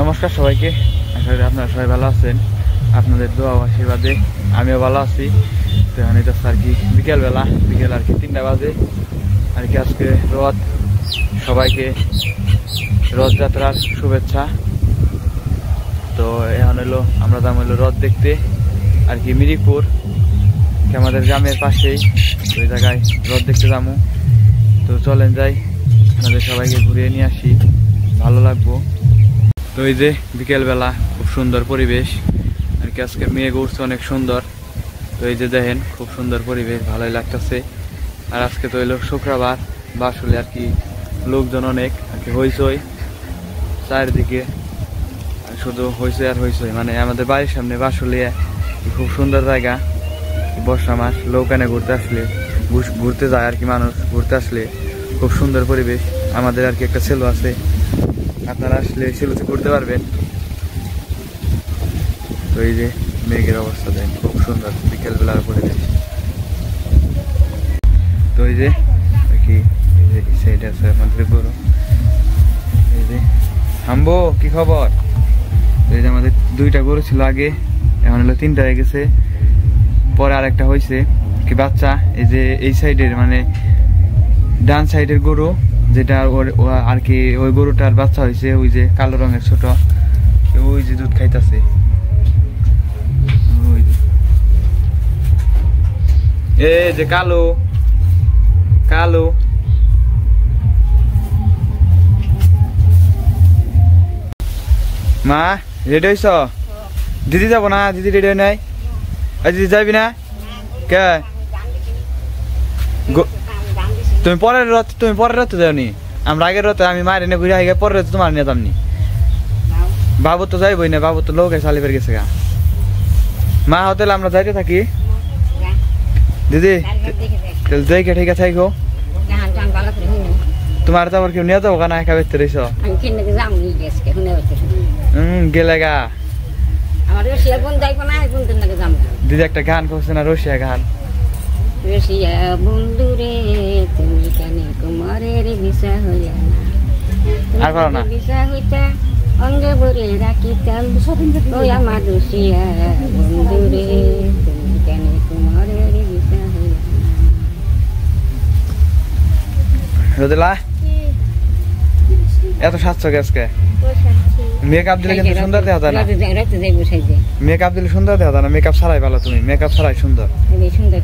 নমস্কার সবাইকে, আশা করি আপনারা সবাই ভালো আছেন। আপনাদের দোয়া ও আশীর্বাদে আমিও ভালো আছি। তো এখন এটা আর কি বিকেল আর কি 3টা বাজে আর কি। আজকে রথ, সবাইকে রথযাত্রার শুভেচ্ছা। তো এখন হলো আমরা যাম হলো রথ দেখতে আর কি মিরিকপুর, আমাদের গ্রামের পাশেই। ওই জায়গায় রথ দেখতে যাবো। তো চলেন যাই, আপনাদের সবাইকে ঘুরিয়ে নিয়ে আসি, ভালো লাগবো। তো এই যে বিকেলবেলা খুব সুন্দর পরিবেশ আর কি। আজকে মেঘ উঠছে অনেক সুন্দর। তো এই যে দেখেন খুব সুন্দর পরিবেশ, ভালোই লাগতেছে। আর আজকে তো হইলো শুক্রবার, বাসুলে আর কি লোকজন অনেক আর কি, হইচই চারিদিকে, শুধু হইচই আর হইচই। মানে আমাদের বাড়ির সামনে বাসুলিয়া খুব সুন্দর জায়গা। বর্ষা মাস, লোক এনে ঘুরতে যায় আর কি, মানুষ ঘুরতে আসলে খুব সুন্দর পরিবেশ। আমাদের আর কি একটা সেলু আছে, আপনারা আসলে সেলুতে ঘুরতে পারবেন। তো এই যে মেঘের অবস্থা দেন, খুব সুন্দর বিকেলবেলার পরিবেশ। তো এই যে কি সাইডে আছে আমাদের গরু। এই যে হাম্বো, কি খবর? এই যে আমাদের 2টা গরু ছিল আগে, এখন হলো 3টা হয়ে গেছে। পরে আরেকটা হয়েছে কি বাচ্চা। এই যে এই সাইডের মানে ডান সাইডের গরু যেটা আর কি, ওই গরুটার বাচ্চা হয়েছে। ওই যে কালো রঙের ছোট, ওই যে দুধ খাইতেছে। এই যে কালো কালো মা রেডি হইছ? দিদি যাবো না? দিদি রেডি হয় নাই? দিদি যাবি না কে? তুমি পরের রথে যাওনি? আমরা আগের রথে আমি মায়ের এনে ঘুরে আগে, পরের রথে তোমার নিয়ে যামনি। বাবু তো যাইবই না, বাবু তো লোক চালি বের গেছে গা। মা হোটেলে আমরা যাইতে থাকি। দিদি দেখে ঠিক আছে, তোমার তো আবার কেউ নিয়ে যাবো কেনা, একা বেরতে রইছ? গেলে গা। দিদি একটা গান করছে না, রসিয়া গান। রসিয়া বন্ধু রে তুমি কেন কুমারের ভিসা হইয়া না, আর পারো না ভিসা হইতা অঙ্গে ভরে রাখিতাম। ওই আমার রসিয়া বন্ধু রে তুমি কেন কুমারের ভিসা হইয়া না। রোদেলা এত সাজছো আজকে? মেকআপ দিলে কিন্তু সুন্দর দেখা যায় না। মেকআপ দিলে সুন্দর দেখা যায় না, মেকআপ ছাড়াই ভালো। তুমি মেকআপ ছাড়াই সুন্দর। সুন্দর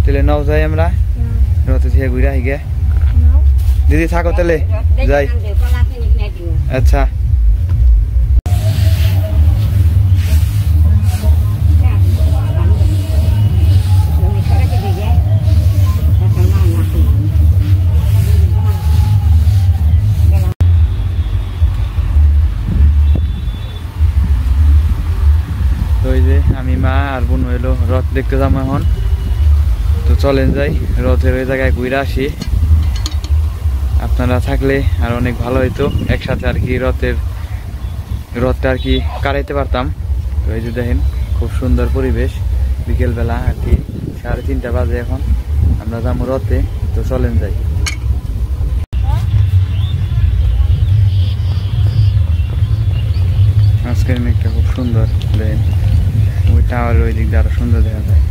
তাহলে নাও যাই আমরা রথে থেকে ঘুরে আই গে। দিদি থাকো তাহলে যাই। আচ্ছা তো এই যে আমি, মা আর বোন হইলো রথ দেখতে যাবো এখন। তো চলেন যাই, রথের ওই জায়গায় ঘুরে আসি। আপনারা থাকলে আর অনেক ভালো হইতো, একসাথে আর কি রথটা আর কি কাটাইতে পারতাম। তো এই যে দেখেন খুব সুন্দর পরিবেশ, বিকেলবেলা আর কি 3:30 বাজে এখন। আমরা যাবো রথে, তো চলেন যাই। আজকের মেঘটা খুব সুন্দর, দেখেন ওই টাওয়ার ওই দিক দিয়ে আরো সুন্দর দেখা যায়।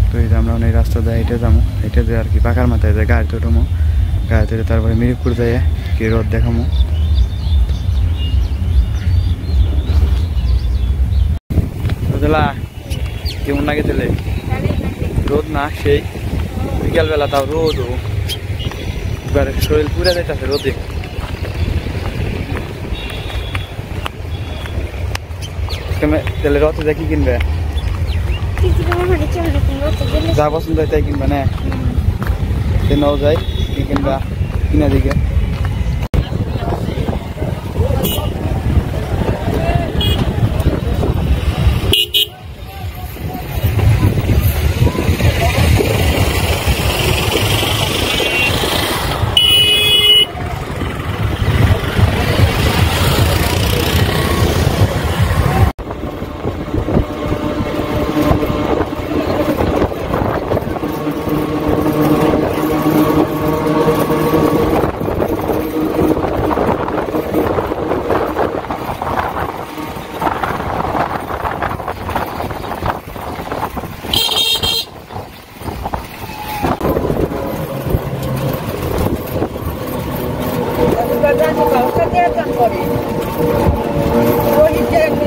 তো এই যে আমরা অনেক রাস্তা যায়, হেঁটে যাবো, হেঁটে দিয়ে আর কি পাকার মাথায় যায় গাড়ি তুলবো, গাড়ি তুলে তারপরে মিরিকপুর যাই কি রথ দেখাবো। বুঝলা কেমন লাগে তাহলে? রোদ না সেই বিকালবেলা, তাও রোদ, এবার শরীর পুরা যাইতেছে রোদে। তাহলে রথে যা কি কিনবে? যা পছন্দ হয় তাই কিনবে না? নাও যাই, কি কিনবা কিনা দিকে। Hãy subscribe cho kênh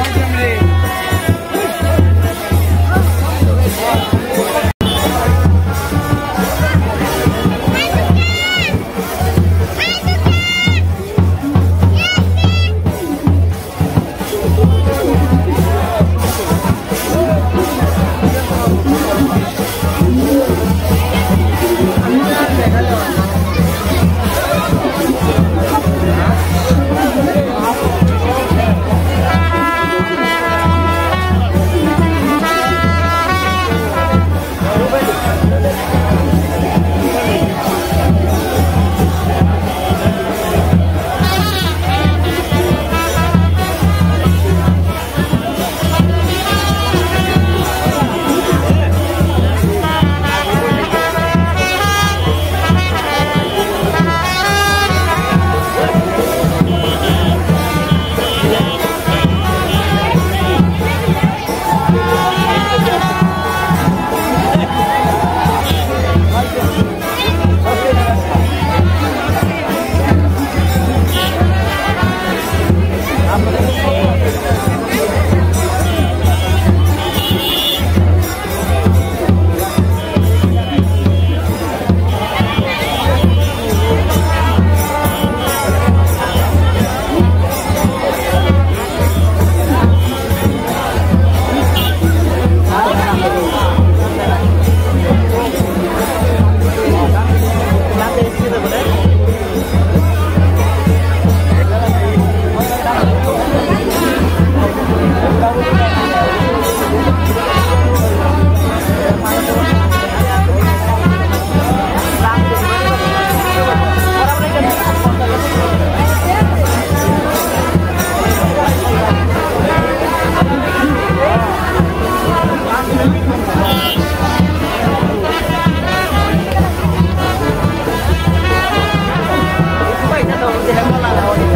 Ghiền Mì Gõ để không bỏ lỡ